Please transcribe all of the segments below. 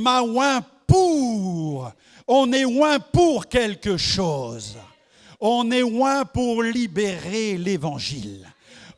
m'a oint pour. On est oint pour quelque chose. On est loin pour libérer l'évangile.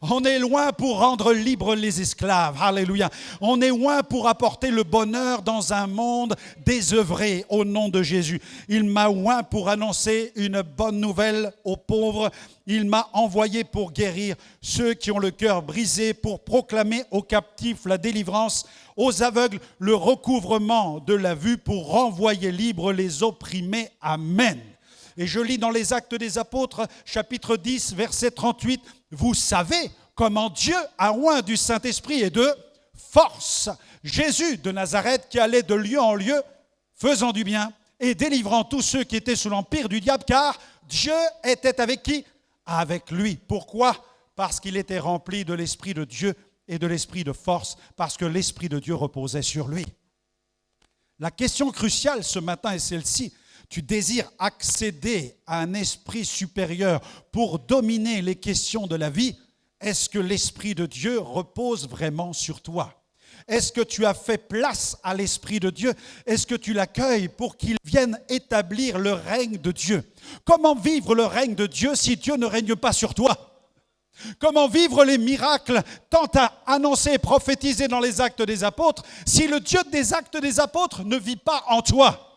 On est loin pour rendre libres les esclaves. Alléluia. On est loin pour apporter le bonheur dans un monde désœuvré au nom de Jésus. Il m'a oint pour annoncer une bonne nouvelle aux pauvres. Il m'a envoyé pour guérir ceux qui ont le cœur brisé, pour proclamer aux captifs la délivrance, aux aveugles le recouvrement de la vue, pour renvoyer libres les opprimés. Amen. Et je lis dans les Actes des Apôtres, chapitre 10, verset 38, « Vous savez comment Dieu a oint du Saint-Esprit et de force Jésus de Nazareth qui allait de lieu en lieu, faisant du bien et délivrant tous ceux qui étaient sous l'empire du diable, car Dieu était avec qui ? Avec lui. » Pourquoi ? Parce qu'il était rempli de l'Esprit de Dieu et de l'Esprit de force, parce que l'Esprit de Dieu reposait sur lui. La question cruciale ce matin est celle-ci. Tu désires accéder à un esprit supérieur pour dominer les questions de la vie? Est-ce que l'Esprit de Dieu repose vraiment sur toi? Est-ce que tu as fait place à l'Esprit de Dieu? Est-ce que tu l'accueilles pour qu'il vienne établir le règne de Dieu? Comment vivre le règne de Dieu si Dieu ne règne pas sur toi? Comment vivre les miracles tant annoncés et prophétisés dans les Actes des Apôtres si le Dieu des Actes des Apôtres ne vit pas en toi?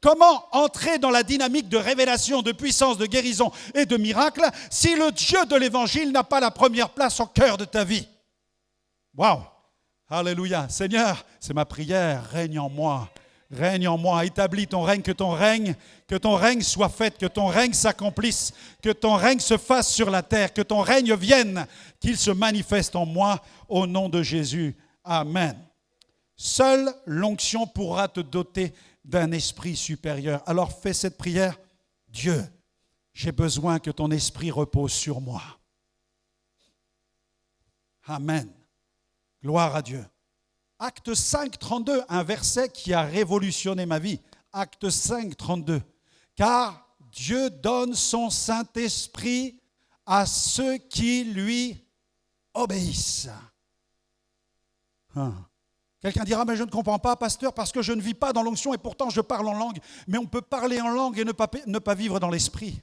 Comment entrer dans la dynamique de révélation, de puissance, de guérison et de miracles si le Dieu de l'Évangile n'a pas la première place au cœur de ta vie? Waouh! Alléluia! Seigneur, c'est ma prière, règne en moi, établis ton règne, que ton règne soit fait, que ton règne s'accomplisse, que ton règne se fasse sur la terre, que ton règne vienne, qu'il se manifeste en moi, au nom de Jésus. Amen. Seule l'onction pourra te doter d'un esprit supérieur. Alors fais cette prière. Dieu, j'ai besoin que ton esprit repose sur moi. Amen. Gloire à Dieu. Acte 5, 32, un verset qui a révolutionné ma vie. Acte 5, 32. Car Dieu donne son Saint-Esprit à ceux qui lui obéissent. Quelqu'un dira, mais je ne comprends pas, pasteur, parce que je ne vis pas dans l'onction et pourtant je parle en langue. Mais on peut parler en langue et ne pas vivre dans l'esprit.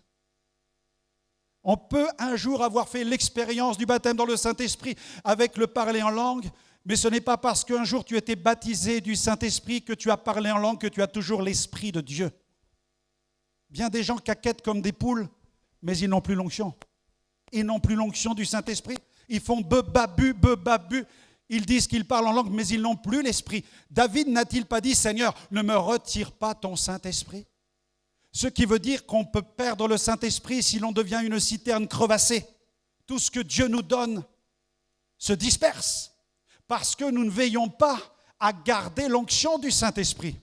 On peut un jour avoir fait l'expérience du baptême dans le Saint-Esprit avec le parler en langue, mais ce n'est pas parce qu'un jour tu étais baptisé du Saint-Esprit que tu as parlé en langue que tu as toujours l'Esprit de Dieu. Bien des gens caquettent comme des poules, mais ils n'ont plus l'onction. Ils n'ont plus l'onction du Saint-Esprit. Ils font be-babu. Ils disent qu'ils parlent en langue, mais ils n'ont plus l'Esprit. David n'a-t-il pas dit, Seigneur, ne me retire pas ton Saint-Esprit? Ce qui veut dire qu'on peut perdre le Saint-Esprit si l'on devient une citerne crevassée. Tout ce que Dieu nous donne se disperse parce que nous ne veillons pas à garder l'onction du Saint-Esprit.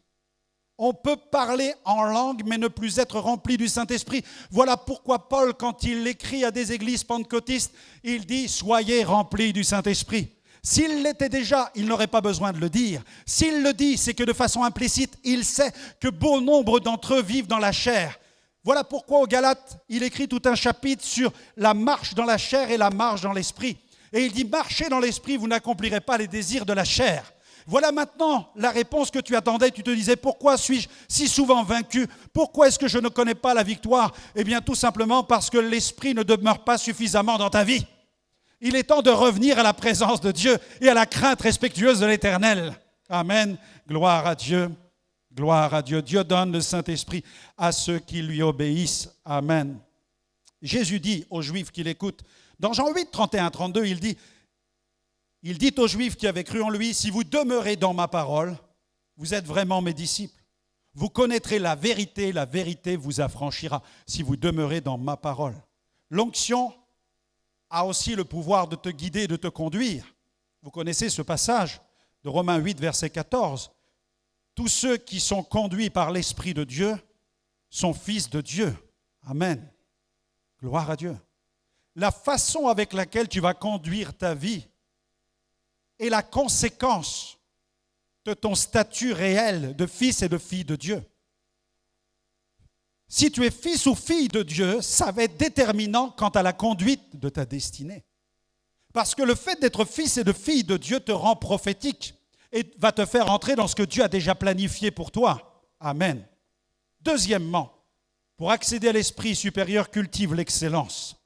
On peut parler en langue, mais ne plus être rempli du Saint-Esprit. Voilà pourquoi Paul, quand il écrit à des églises pentecôtistes, il dit « Soyez remplis du Saint-Esprit ». S'il l'était déjà, il n'aurait pas besoin de le dire. S'il le dit, c'est que de façon implicite, il sait que bon nombre d'entre eux vivent dans la chair. Voilà pourquoi aux Galates, il écrit tout un chapitre sur la marche dans la chair et la marche dans l'esprit. Et il dit, marchez dans l'esprit, vous n'accomplirez pas les désirs de la chair. Voilà maintenant la réponse que tu attendais. Tu te disais, pourquoi suis-je si souvent vaincu? Pourquoi est-ce que je ne connais pas la victoire? Eh bien, tout simplement parce que l'esprit ne demeure pas suffisamment dans ta vie. Il est temps de revenir à la présence de Dieu et à la crainte respectueuse de l'Éternel. Amen. Gloire à Dieu. Gloire à Dieu. Dieu donne le Saint-Esprit à ceux qui lui obéissent. Amen. Jésus dit aux Juifs qui l'écoutent, dans Jean 8, 31, 32, il dit aux Juifs qui avaient cru en lui, « Si vous demeurez dans ma parole, vous êtes vraiment mes disciples. Vous connaîtrez la vérité vous affranchira si vous demeurez dans ma parole. » L'onction a aussi le pouvoir de te guider, de te conduire. Vous connaissez ce passage de Romains 8, verset 14. Tous ceux qui sont conduits par l'Esprit de Dieu sont fils de Dieu. Amen. Gloire à Dieu. La façon avec laquelle tu vas conduire ta vie est la conséquence de ton statut réel de fils et de fille de Dieu. Si tu es fils ou fille de Dieu, ça va être déterminant quant à la conduite de ta destinée. Parce que le fait d'être fils et de fille de Dieu te rend prophétique. et va te faire entrer dans ce que Dieu a déjà planifié pour toi. Amen. Deuxièmement, pour accéder à l'esprit supérieur, cultive l'excellence.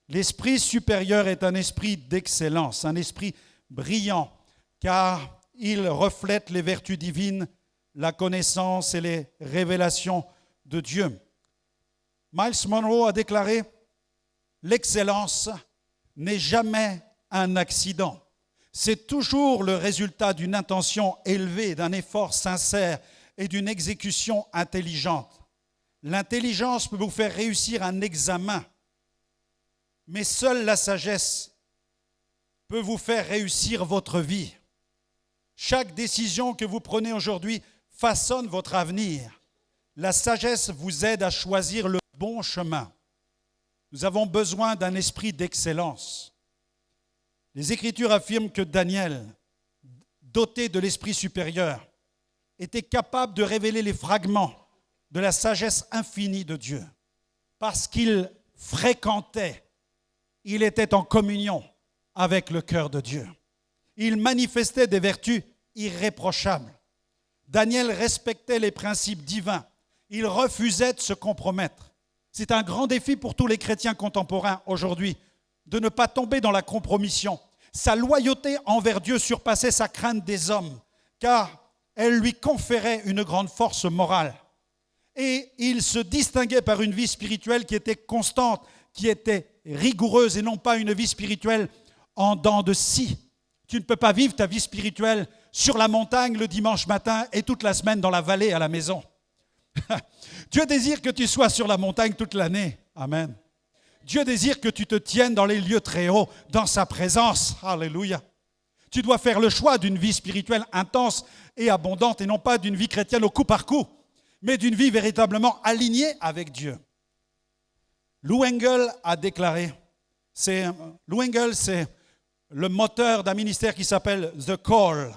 L'esprit supérieur est un esprit d'excellence, un esprit brillant, car il reflète les vertus divines, la connaissance et les révélations de Dieu. Miles Monroe a déclaré « L'excellence n'est jamais un accident. C'est toujours le résultat d'une intention élevée, d'un effort sincère et d'une exécution intelligente. L'intelligence peut vous faire réussir un examen, mais seule la sagesse peut vous faire réussir votre vie. Chaque décision que vous prenez aujourd'hui façonne votre avenir. La sagesse vous aide à choisir le bon chemin. Nous avons besoin d'un esprit d'excellence. Les Écritures affirment que Daniel, doté de l'esprit supérieur, était capable de révéler les fragments de la sagesse infinie de Dieu. Parce qu'il fréquentait, il était en communion avec le cœur de Dieu. Il manifestait des vertus irréprochables. Daniel respectait les principes divins. Il refusait de se compromettre. C'est un grand défi pour tous les chrétiens contemporains aujourd'hui de ne pas tomber dans la compromission. Sa loyauté envers Dieu surpassait sa crainte des hommes, car elle lui conférait une grande force morale. Et il se distinguait par une vie spirituelle qui était constante, qui était rigoureuse et non pas une vie spirituelle en dents de scie. Tu ne peux pas vivre ta vie spirituelle sur la montagne le dimanche matin et toute la semaine dans la vallée à la maison. Dieu désire que tu sois sur la montagne toute l'année. Amen. Dieu désire que tu te tiennes dans les lieux très hauts, dans sa présence. Alléluia. Tu dois faire le choix d'une vie spirituelle intense et abondante et non pas d'une vie chrétienne au coup par coup, mais d'une vie véritablement alignée avec Dieu. Lou Engle a déclaré, Lou Engle, c'est le moteur d'un ministère qui s'appelle The Call,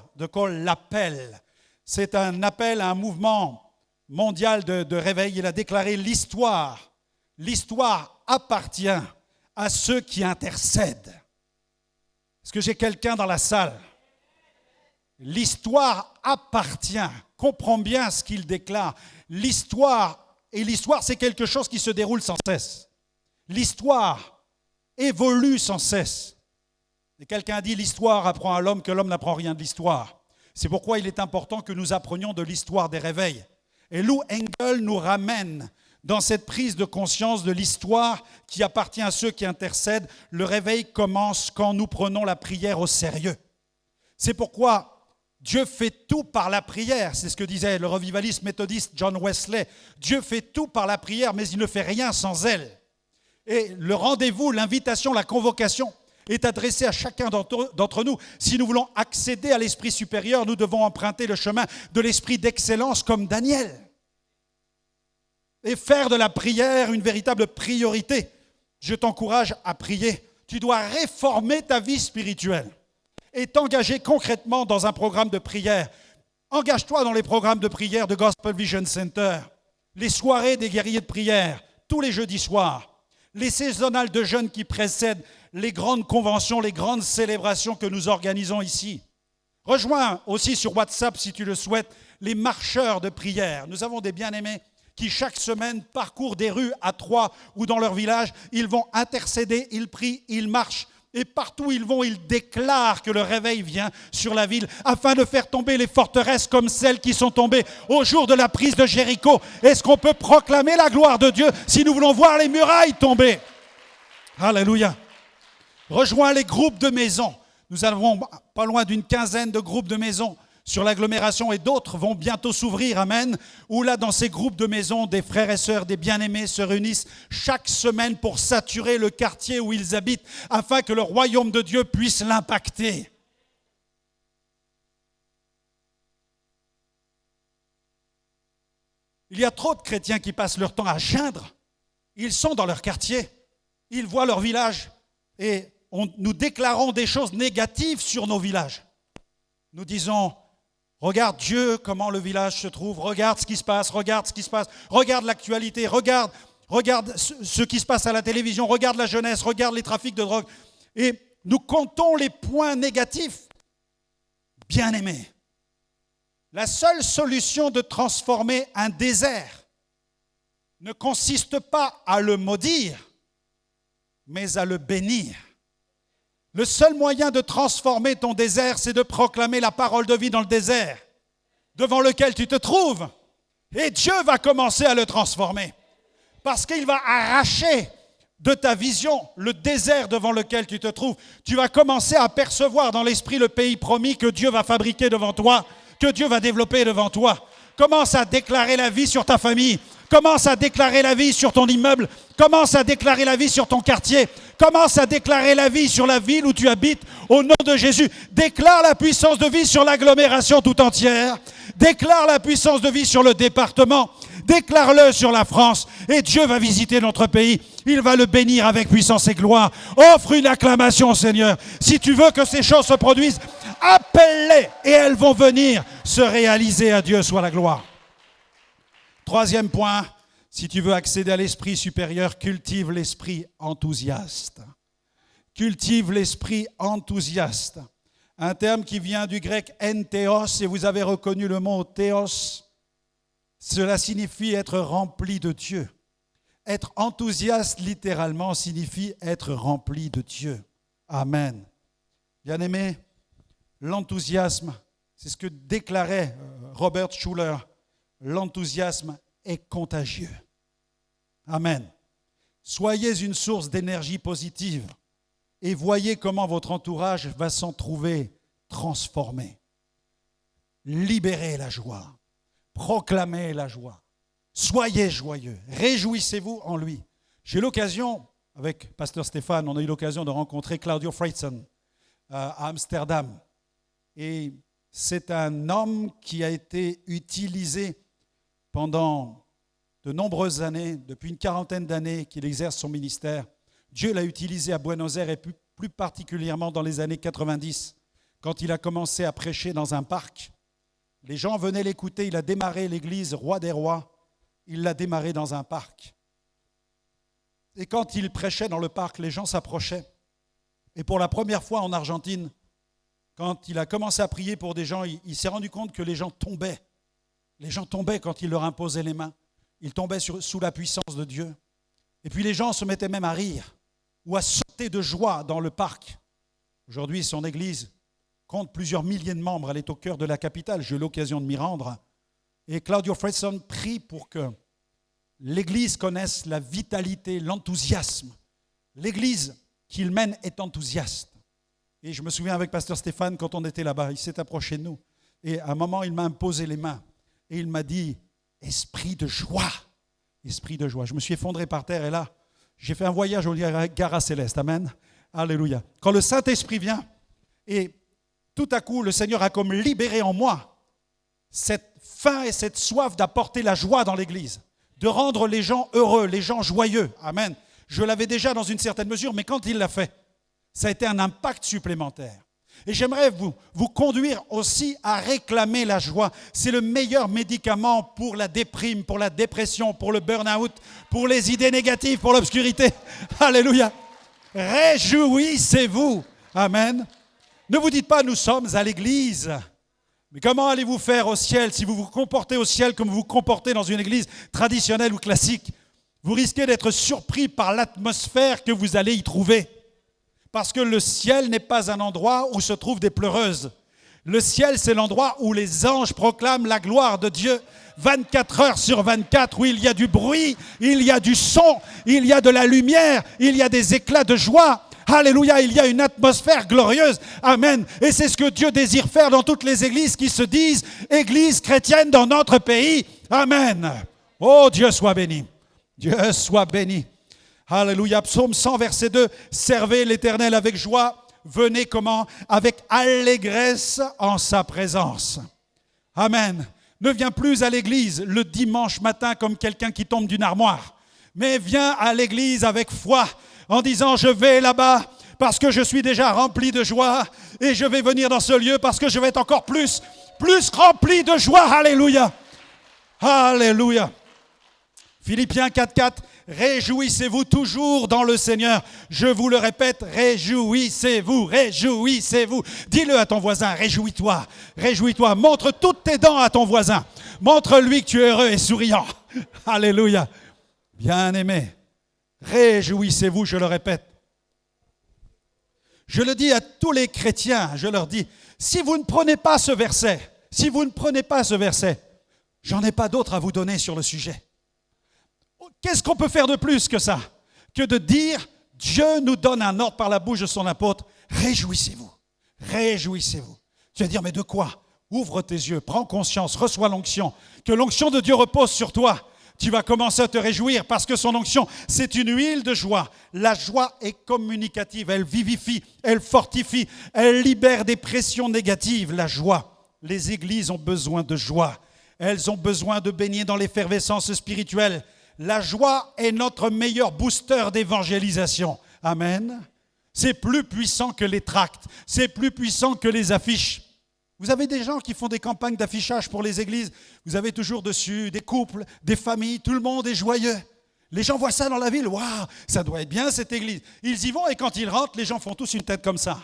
l'appel. C'est un appel à un mouvement mondial de réveil. Il a déclaré l'histoire appartient à ceux qui intercèdent. Est-ce que j'ai quelqu'un dans la salle? L'histoire appartient. Comprends bien ce qu'il déclare. L'histoire, c'est quelque chose qui se déroule sans cesse. L'histoire évolue sans cesse. Et quelqu'un a dit, l'histoire apprend à l'homme que l'homme n'apprend rien de l'histoire. C'est pourquoi il est important que nous apprenions de l'histoire des réveils. Et Lou Engle nous ramène dans cette prise de conscience de l'histoire qui appartient à ceux qui intercèdent. Le réveil commence quand nous prenons la prière au sérieux. C'est pourquoi Dieu fait tout par la prière. C'est ce que disait le revivaliste méthodiste John Wesley. Dieu fait tout par la prière, mais il ne fait rien sans elle. Et le rendez-vous, l'invitation, la convocation est adressée à chacun d'entre nous. Si nous voulons accéder à l'esprit supérieur, nous devons emprunter le chemin de l'esprit d'excellence comme Daniel. Et faire de la prière une véritable priorité. Je t'encourage à prier. Tu dois réformer ta vie spirituelle et t'engager concrètement dans un programme de prière. Engage-toi dans les programmes de prière de Gospel Vision Center, les soirées des guerriers de prière, tous les jeudis soirs, les saisonnales de jeûne qui précèdent les grandes conventions, les grandes célébrations que nous organisons ici. Rejoins aussi sur WhatsApp, si tu le souhaites, les marcheurs de prière. Nous avons des bien-aimés qui chaque semaine parcourent des rues à Troyes ou dans leur village. Ils vont intercéder, ils prient, ils marchent. Et partout où ils vont, ils déclarent que le réveil vient sur la ville afin de faire tomber les forteresses comme celles qui sont tombées au jour de la prise de Jéricho. Est-ce qu'on peut proclamer la gloire de Dieu si nous voulons voir les murailles tomber? Alléluia. Rejoins les groupes de maisons. Nous avons pas loin d'une quinzaine de groupes de maisons sur l'agglomération et d'autres vont bientôt s'ouvrir, amen, où là, dans ces groupes de maisons, des frères et sœurs, des bien-aimés se réunissent chaque semaine pour saturer le quartier où ils habitent afin que le royaume de Dieu puisse l'impacter. Il y a trop de chrétiens qui passent leur temps à geindre. Ils sont dans leur quartier, ils voient leur village et nous déclarons des choses négatives sur nos villages. Nous disons, regarde Dieu, comment le village se trouve, regarde ce qui se passe, regarde l'actualité, regarde ce qui se passe à la télévision, regarde la jeunesse, regarde les trafics de drogue. Et nous comptons les points négatifs. Bien-aimés, La seule solution de transformer un désert ne consiste pas à le maudire, mais à le bénir. Le seul moyen de transformer ton désert, c'est de proclamer la parole de vie dans le désert devant lequel tu te trouves. Et Dieu va commencer à le transformer. Parce qu'il va arracher de ta vision le désert devant lequel tu te trouves. Tu vas commencer à percevoir dans l'esprit le pays promis que Dieu va fabriquer devant toi, que Dieu va développer devant toi. Commence à déclarer la vie sur ta famille. Commence à déclarer la vie sur ton immeuble. Commence à déclarer la vie sur ton quartier. Commence à déclarer la vie sur la ville où tu habites au nom de Jésus. Déclare la puissance de vie sur l'agglomération tout entière. Déclare la puissance de vie sur le département. Déclare-le sur la France. Et Dieu va visiter notre pays. Il va le bénir avec puissance et gloire. Offre une acclamation au Seigneur. Si tu veux que ces choses se produisent, appelle-les et elles vont venir se réaliser. À Dieu soit la gloire. Troisième point, si tu veux accéder à l'esprit supérieur, cultive l'esprit enthousiaste. Cultive l'esprit enthousiaste. Un terme qui vient du grec entheos, et vous avez reconnu le mot théos. Cela signifie être rempli de Dieu. Être enthousiaste, littéralement, signifie être rempli de Dieu. Amen. Bien-aimés, l'enthousiasme, c'est ce que déclarait Robert Schuller. L'enthousiasme est contagieux. Amen. Soyez une source d'énergie positive et voyez comment votre entourage va s'en trouver transformé. Libérez la joie. Proclamez la joie. Soyez joyeux. Réjouissez-vous en lui. J'ai eu l'occasion, avec Pasteur Stéphane, on a eu l'occasion de rencontrer Claudio Freyson à Amsterdam. Et c'est un homme qui a été utilisé pendant de nombreuses années, depuis une quarantaine d'années qu'il exerce son ministère. Dieu l'a utilisé à Buenos Aires et plus particulièrement dans les années 90, quand il a commencé à prêcher dans un parc. Les gens venaient l'écouter, il a démarré l'église Roi des Rois, il l'a démarré dans un parc. Et quand il prêchait dans le parc, les gens s'approchaient. Et pour la première fois en Argentine, quand il a commencé à prier pour des gens, il s'est rendu compte que les gens tombaient. Les gens tombaient quand il leur imposait les mains. Ils tombaient sous la puissance de Dieu. Et puis les gens se mettaient même à rire ou à sauter de joie dans le parc. Aujourd'hui, son église compte plusieurs milliers de membres. Elle est au cœur de la capitale. J'ai eu l'occasion de m'y rendre. Et Claudio Freyson prie pour que l'église connaisse la vitalité, l'enthousiasme. L'église qu'il mène est enthousiaste. Et je me souviens avec Pasteur Stéphane, quand on était là-bas, il s'est approché de nous. Et à un moment, il m'a imposé les mains. Et il m'a dit, esprit de joie. Esprit de joie. Je me suis effondré par terre et là, j'ai fait un voyage au Niagara céleste. Amen. Alléluia. Quand le Saint-Esprit vient, et tout à coup, le Seigneur a comme libéré en moi cette faim et cette soif d'apporter la joie dans l'Église, de rendre les gens heureux, les gens joyeux. Amen. Je l'avais déjà dans une certaine mesure, mais quand il l'a fait, ça a été un impact supplémentaire. Et j'aimerais vous conduire aussi à réclamer la joie. C'est le meilleur médicament pour la déprime, pour la dépression, pour le burn-out, pour les idées négatives, pour l'obscurité. Alléluia. Réjouissez-vous. Amen. Ne vous dites pas, nous sommes à l'église. Mais comment allez-vous faire au ciel si vous vous comportez au ciel comme vous vous comportez dans une église traditionnelle ou classique? Vous risquez d'être surpris par l'atmosphère que vous allez y trouver. Parce que le ciel n'est pas un endroit où se trouvent des pleureuses. Le ciel, c'est l'endroit où les anges proclament la gloire de Dieu 24 heures sur 24, où il y a du bruit, il y a du son, il y a de la lumière, il y a des éclats de joie. Alléluia, il y a une atmosphère glorieuse. Amen. Et c'est ce que Dieu désire faire dans toutes les églises qui se disent églises chrétiennes dans notre pays. Amen. Oh, Dieu soit béni. Dieu soit béni. Alléluia. Psaume 100, verset 2. Servez l'Éternel avec joie. Venez comment? Avec allégresse en sa présence. Amen. Ne viens plus à l'église le dimanche matin comme quelqu'un qui tombe d'une armoire. Mais viens à l'église avec foi en disant je vais là-bas parce que je suis déjà rempli de joie et je vais venir dans ce lieu parce que je vais être encore plus rempli de joie. Alléluia. Alléluia. Philippiens 4,4, réjouissez-vous toujours dans le Seigneur. Je vous le répète, réjouissez-vous, réjouissez-vous. Dis-le à ton voisin, réjouis-toi, réjouis-toi. Montre toutes tes dents à ton voisin. Montre-lui que tu es heureux et souriant. Alléluia. Bien-aimé, réjouissez-vous, je le répète. Je le dis à tous les chrétiens, je leur dis, si vous ne prenez pas ce verset, j'en ai pas d'autre à vous donner sur le sujet. Qu'est-ce qu'on peut faire de plus que ça? Que de dire, Dieu nous donne un ordre par la bouche de son apôtre, réjouissez-vous, réjouissez-vous. Tu vas dire, mais de quoi? Ouvre tes yeux, prends conscience, reçois l'onction, que l'onction de Dieu repose sur toi. Tu vas commencer à te réjouir parce que son onction, c'est une huile de joie. La joie est communicative, elle vivifie, elle fortifie, elle libère des pressions négatives. La joie, les églises ont besoin de joie. Elles ont besoin de baigner dans l'effervescence spirituelle. La joie est notre meilleur booster d'évangélisation. Amen. C'est plus puissant que les tracts, c'est plus puissant que les affiches. Vous avez des gens qui font des campagnes d'affichage pour les églises. Vous avez toujours dessus des couples, des familles, tout le monde est joyeux. Les gens voient ça dans la ville. Waouh, ça doit être bien cette église. Ils y vont et quand ils rentrent, les gens font tous une tête comme ça.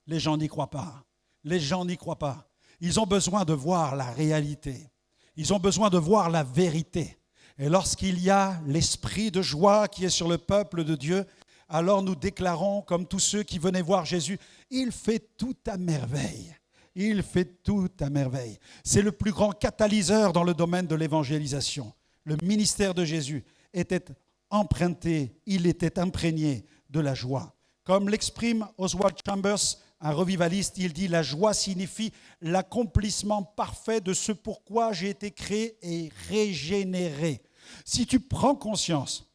Les gens n'y croient pas. Les gens n'y croient pas. Ils ont besoin de voir la réalité. Ils ont besoin de voir la vérité. Et lorsqu'il y a l'esprit de joie qui est sur le peuple de Dieu, alors nous déclarons, comme tous ceux qui venaient voir Jésus, il fait tout à merveille. Il fait tout à merveille. C'est le plus grand catalyseur dans le domaine de l'évangélisation. Le ministère de Jésus était emprunté, il était imprégné de la joie. Comme l'exprime Oswald Chambers, un revivaliste, il dit « La joie signifie l'accomplissement parfait de ce pourquoi j'ai été créé et régénéré. » Si tu prends conscience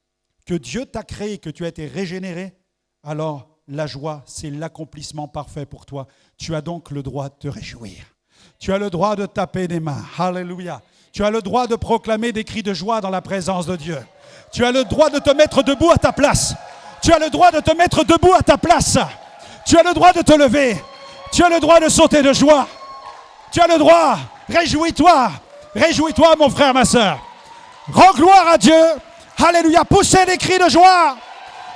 que Dieu t'a créé, que tu as été régénéré, alors la joie, c'est l'accomplissement parfait pour toi. Tu as donc le droit de te réjouir. Tu as le droit de taper des mains. Alléluia. Tu as le droit de proclamer des cris de joie dans la présence de Dieu. Tu as le droit de te mettre debout à ta place. Tu as le droit de te mettre debout à ta place. Tu as le droit de te lever. Tu as le droit de sauter de joie. Tu as le droit. Réjouis-toi. Réjouis-toi, mon frère, ma soeur. Rends gloire à Dieu. Alléluia. Poussez des cris de joie.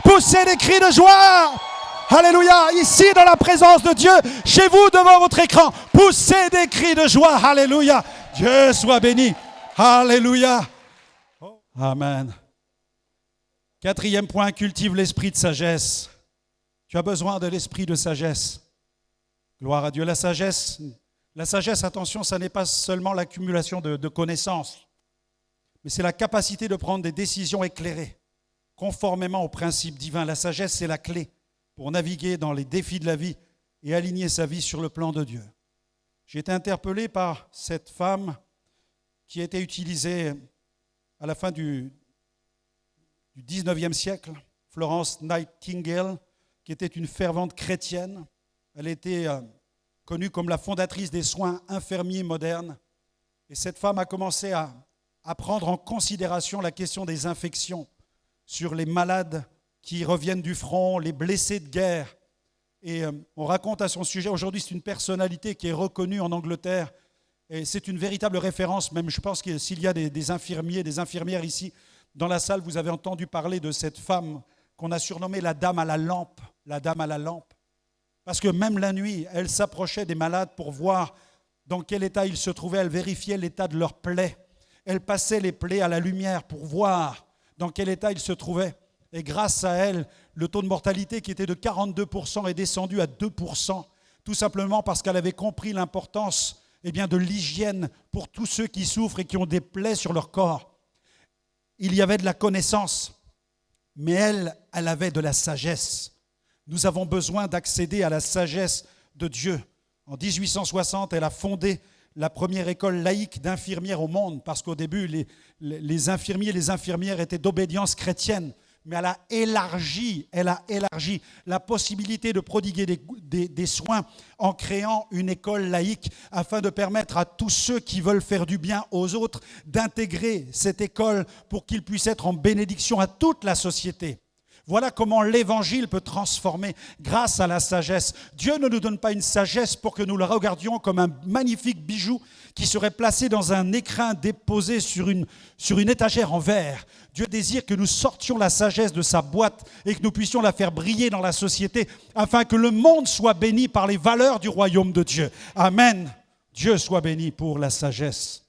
Poussez des cris de joie. Alléluia. Ici, dans la présence de Dieu, chez vous, devant votre écran, poussez des cris de joie. Alléluia. Dieu soit béni. Alléluia. Amen. Quatrième point, cultive l'esprit de sagesse. Tu as besoin de l'esprit de sagesse. Gloire à Dieu. La sagesse, attention, ça n'est pas seulement l'accumulation de connaissances, mais c'est la capacité de prendre des décisions éclairées, conformément aux principes divins. La sagesse, c'est la clé pour naviguer dans les défis de la vie et aligner sa vie sur le plan de Dieu. J'ai été interpellé par cette femme qui a été utilisée à la fin du 19e siècle, Florence Nightingale, qui était une fervente chrétienne. Elle était connue comme la fondatrice des soins infirmiers modernes. Et cette femme a commencé à prendre en considération la question des infections sur les malades qui reviennent du front, les blessés de guerre. Et on raconte à son sujet, aujourd'hui c'est une personnalité qui est reconnue en Angleterre, et c'est une véritable référence, même je pense que s'il y a des infirmiers, des infirmières ici dans la salle, vous avez entendu parler de cette femme qu'on a surnommée la dame à la lampe, parce que même la nuit, elle s'approchait des malades pour voir dans quel état ils se trouvaient, elle vérifiait l'état de leurs plaies, elle passait les plaies à la lumière pour voir dans quel état ils se trouvaient. Et grâce à elle, le taux de mortalité qui était de 42% est descendu à 2%, tout simplement parce qu'elle avait compris l'importance de l'hygiène pour tous ceux qui souffrent et qui ont des plaies sur leur corps. Il y avait de la connaissance, mais elle avait de la sagesse. Nous avons besoin d'accéder à la sagesse de Dieu. En 1860, elle a fondé la première école laïque d'infirmières au monde, parce qu'au début, les infirmiers et les infirmières étaient d'obédience chrétienne. Mais elle a élargi la possibilité de prodiguer des soins en créant une école laïque afin de permettre à tous ceux qui veulent faire du bien aux autres d'intégrer cette école pour qu'ils puissent être en bénédiction à toute la société. Voilà comment l'Évangile peut transformer grâce à la sagesse. Dieu ne nous donne pas une sagesse pour que nous la regardions comme un magnifique bijou qui serait placé dans un écrin déposé sur une étagère en verre. Dieu désire que nous sortions la sagesse de sa boîte et que nous puissions la faire briller dans la société afin que le monde soit béni par les valeurs du royaume de Dieu. Amen. Dieu soit béni pour la sagesse.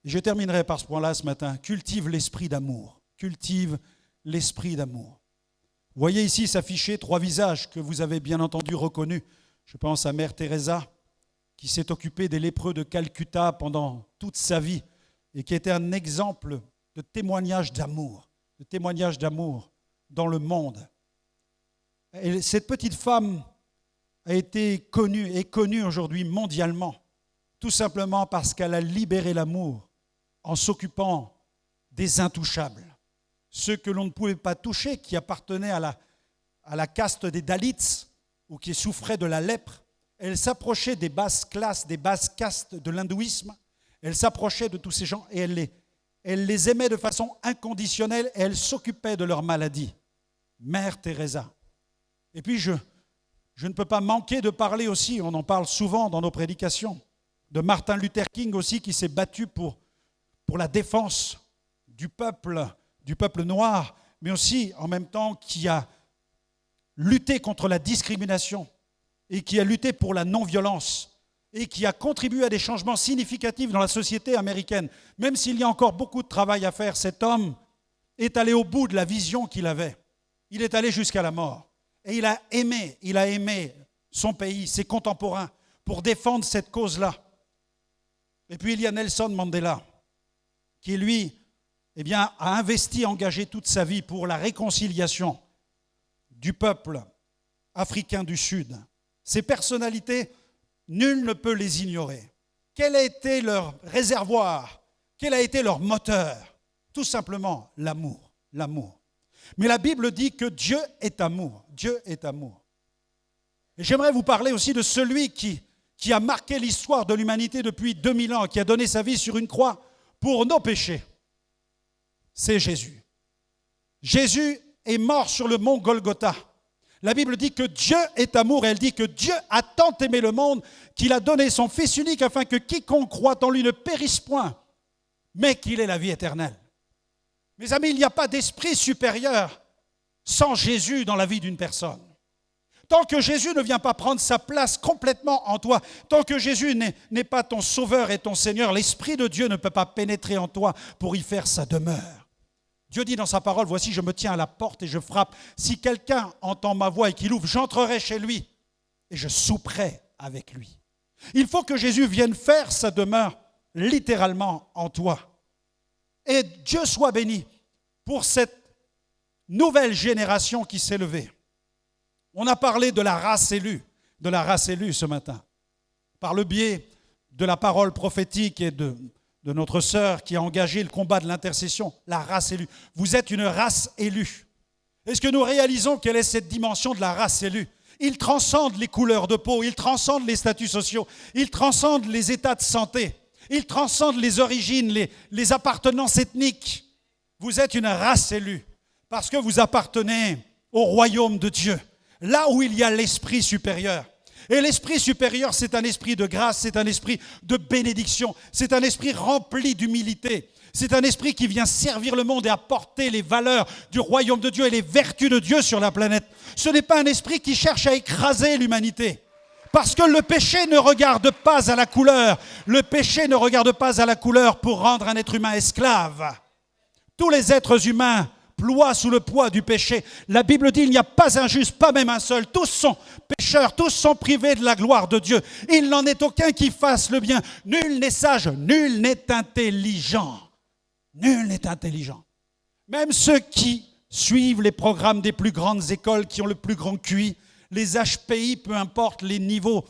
Et je terminerai par ce point-là ce matin. Cultive l'esprit d'amour. Cultive l'esprit d'amour. Vous voyez ici s'afficher 3 visages que vous avez bien entendu reconnus. Je pense à Mère Teresa, qui s'est occupée des lépreux de Calcutta pendant toute sa vie et qui était un exemple de témoignage d'amour dans le monde. Et cette petite femme a été connue aujourd'hui mondialement, tout simplement parce qu'elle a libéré l'amour en s'occupant des intouchables. Ceux que l'on ne pouvait pas toucher, qui appartenaient à la caste des Dalits ou qui souffraient de la lèpre, elle s'approchait des basses classes, des basses castes de l'hindouisme, elle s'approchait de tous ces gens et elle les aimait de façon inconditionnelle et elle s'occupait de leur maladie. Mère Teresa. Et puis je ne peux pas manquer de parler aussi, on en parle souvent dans nos prédications, de Martin Luther King aussi qui s'est battu pour la défense du peuple noir, mais aussi en même temps qui a lutté contre la discrimination et qui a lutté pour la non-violence et qui a contribué à des changements significatifs dans la société américaine. Même s'il y a encore beaucoup de travail à faire, cet homme est allé au bout de la vision qu'il avait. Il est allé jusqu'à la mort. Et il a aimé son pays, ses contemporains, pour défendre cette cause-là. Et puis il y a Nelson Mandela, qui lui, a investi, engagé toute sa vie pour la réconciliation du peuple africain du Sud. Ces personnalités, nul ne peut les ignorer. Quel a été leur réservoir? Quel a été leur moteur? Tout simplement l'amour. L'amour. Mais la Bible dit que Dieu est amour. Dieu est amour. Et j'aimerais vous parler aussi de celui qui a marqué l'histoire de l'humanité depuis 2000 ans, qui a donné sa vie sur une croix pour nos péchés. C'est Jésus. Jésus est mort sur le mont Golgotha. La Bible dit que Dieu est amour et elle dit que Dieu a tant aimé le monde qu'il a donné son Fils unique afin que quiconque croit en lui ne périsse point, mais qu'il ait la vie éternelle. Mes amis, il n'y a pas d'esprit supérieur sans Jésus dans la vie d'une personne. Tant que Jésus ne vient pas prendre sa place complètement en toi, tant que Jésus n'est pas ton sauveur et ton Seigneur, l'Esprit de Dieu ne peut pas pénétrer en toi pour y faire sa demeure. Dieu dit dans sa parole, voici je me tiens à la porte et je frappe. Si quelqu'un entend ma voix et qu'il ouvre, j'entrerai chez lui et je souperai avec lui. Il faut que Jésus vienne faire sa demeure littéralement en toi. Et Dieu soit béni pour cette nouvelle génération qui s'est levée. On a parlé de la race élue ce matin, par le biais de la parole prophétique et de notre sœur qui a engagé le combat de l'intercession, la race élue. Vous êtes une race élue. Est-ce que nous réalisons quelle est cette dimension de la race élue? Il transcende les couleurs de peau, il transcende les statuts sociaux, il transcende les états de santé, il transcende les origines, les appartenances ethniques. Vous êtes une race élue parce que vous appartenez au royaume de Dieu, là où il y a l'esprit supérieur. Et l'esprit supérieur, c'est un esprit de grâce, c'est un esprit de bénédiction, c'est un esprit rempli d'humilité, c'est un esprit qui vient servir le monde et apporter les valeurs du royaume de Dieu et les vertus de Dieu sur la planète. Ce n'est pas un esprit qui cherche à écraser l'humanité. Parce que le péché ne regarde pas à la couleur. Le péché ne regarde pas à la couleur pour rendre un être humain esclave. Tous les êtres humains ploient sous le poids du péché. La Bible dit il n'y a pas un juste, pas même un seul. Tous sont pécheurs, tous sont privés de la gloire de Dieu. Il n'en est aucun qui fasse le bien. Nul n'est sage, nul n'est intelligent. Nul n'est intelligent. Même ceux qui suivent les programmes des plus grandes écoles, qui ont le plus grand QI, les HPI, peu importe les niveaux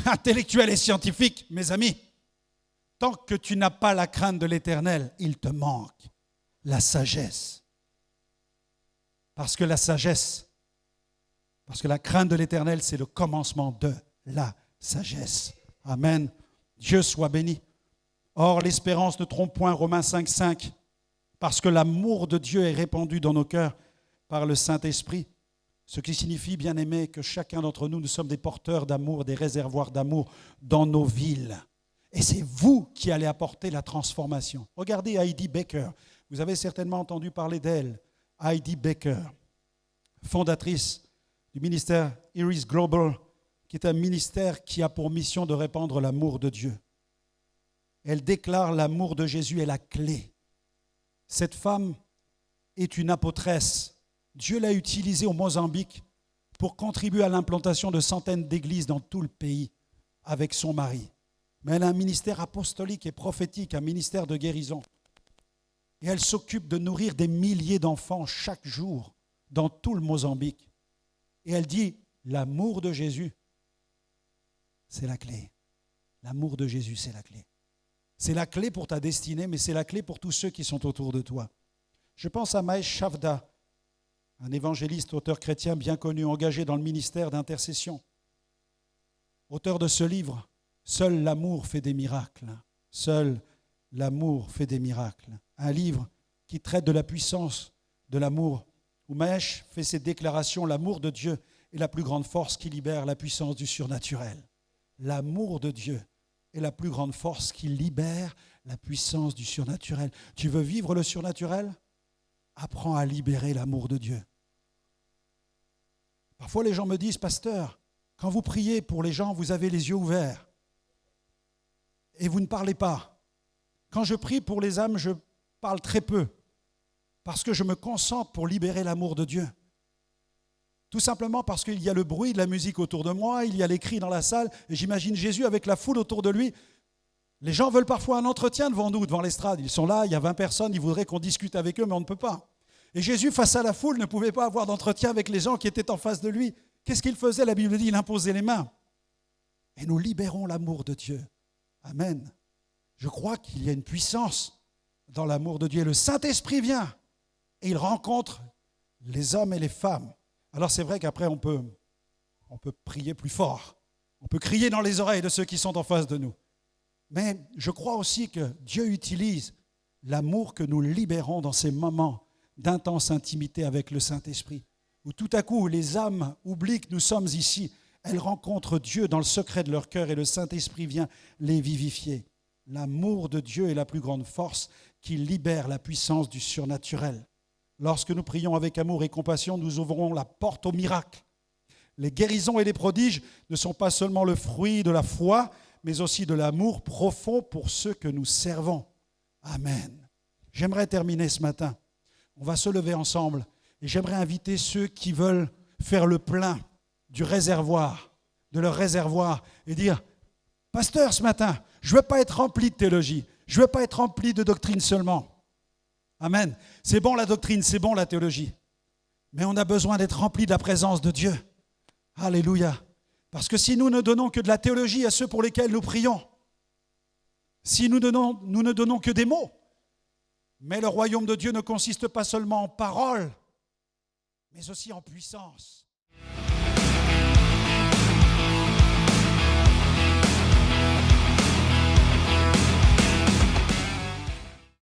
intellectuels et scientifiques, mes amis, tant que tu n'as pas la crainte de l'Éternel, il te manque la sagesse. Parce que la sagesse, parce que la crainte de l'Éternel, c'est le commencement de la sagesse. Amen. Dieu soit béni. Or, l'espérance ne trompe point, Romains 5,5, parce que l'amour de Dieu est répandu dans nos cœurs par le Saint-Esprit. Ce qui signifie, bien aimé, que chacun d'entre nous, nous sommes des porteurs d'amour, des réservoirs d'amour dans nos villes. Et c'est vous qui allez apporter la transformation. Regardez Heidi Baker. Vous avez certainement entendu parler d'elle. Heidi Baker, fondatrice du ministère Iris Global, qui est un ministère qui a pour mission de répandre l'amour de Dieu. Elle déclare l'amour de Jésus est la clé. Cette femme est une apôtresse. Dieu l'a utilisée au Mozambique pour contribuer à l'implantation de centaines d'églises dans tout le pays avec son mari. Mais elle a un ministère apostolique et prophétique, un ministère de guérison. Et elle s'occupe de nourrir des milliers d'enfants chaque jour dans tout le Mozambique. Et elle dit, l'amour de Jésus, c'est la clé. L'amour de Jésus, c'est la clé. C'est la clé pour ta destinée, mais c'est la clé pour tous ceux qui sont autour de toi. Je pense à Mahesh Chavda, un évangéliste, auteur chrétien bien connu, engagé dans le ministère d'intercession. Auteur de ce livre, « Seul l'amour fait des miracles ». Seul l'amour fait des miracles. Un livre qui traite de la puissance de l'amour, où Mahesh fait ses déclarations, l'amour de Dieu est la plus grande force qui libère la puissance du surnaturel. L'amour de Dieu est la plus grande force qui libère la puissance du surnaturel. Tu veux vivre le surnaturel ? Apprends à libérer l'amour de Dieu. Parfois les gens me disent, pasteur, quand vous priez pour les gens, vous avez les yeux ouverts et vous ne parlez pas. Quand je prie pour les âmes, je parle très peu parce que je me concentre pour libérer l'amour de Dieu. Tout simplement parce qu'il y a le bruit de la musique autour de moi, il y a les cris dans la salle, et j'imagine Jésus avec la foule autour de lui. Les gens veulent parfois un entretien devant nous, devant l'estrade. Ils sont là, il y a 20 personnes, ils voudraient qu'on discute avec eux, mais on ne peut pas. Et Jésus, face à la foule, ne pouvait pas avoir d'entretien avec les gens qui étaient en face de lui. Qu'est-ce qu'il faisait? La Bible dit, il imposait les mains. Et nous libérons l'amour de Dieu. Amen. Je crois qu'il y a une puissance dans l'amour de Dieu. Et le Saint-Esprit vient et il rencontre les hommes et les femmes. Alors c'est vrai qu'après on peut prier plus fort. On peut crier dans les oreilles de ceux qui sont en face de nous. Mais je crois aussi que Dieu utilise l'amour que nous libérons dans ces moments d'intense intimité avec le Saint-Esprit, où tout à coup les âmes oublient que nous sommes ici. Elles rencontrent Dieu dans le secret de leur cœur et le Saint-Esprit vient les vivifier. L'amour de Dieu est la plus grande force qui libère la puissance du surnaturel. Lorsque nous prions avec amour et compassion, nous ouvrons la porte au miracle. Les guérisons et les prodiges ne sont pas seulement le fruit de la foi, mais aussi de l'amour profond pour ceux que nous servons. Amen. J'aimerais terminer ce matin. On va se lever ensemble et j'aimerais inviter ceux qui veulent faire le plein du réservoir, de leur réservoir et dire, pasteur, ce matin, je ne veux pas être rempli de théologie, je ne veux pas être rempli de doctrine seulement. Amen. C'est bon la doctrine, c'est bon la théologie. Mais on a besoin d'être rempli de la présence de Dieu. Alléluia. Parce que si nous ne donnons que de la théologie à ceux pour lesquels nous prions, si nous ne donnons que des mots, mais le royaume de Dieu ne consiste pas seulement en paroles, mais aussi en puissance.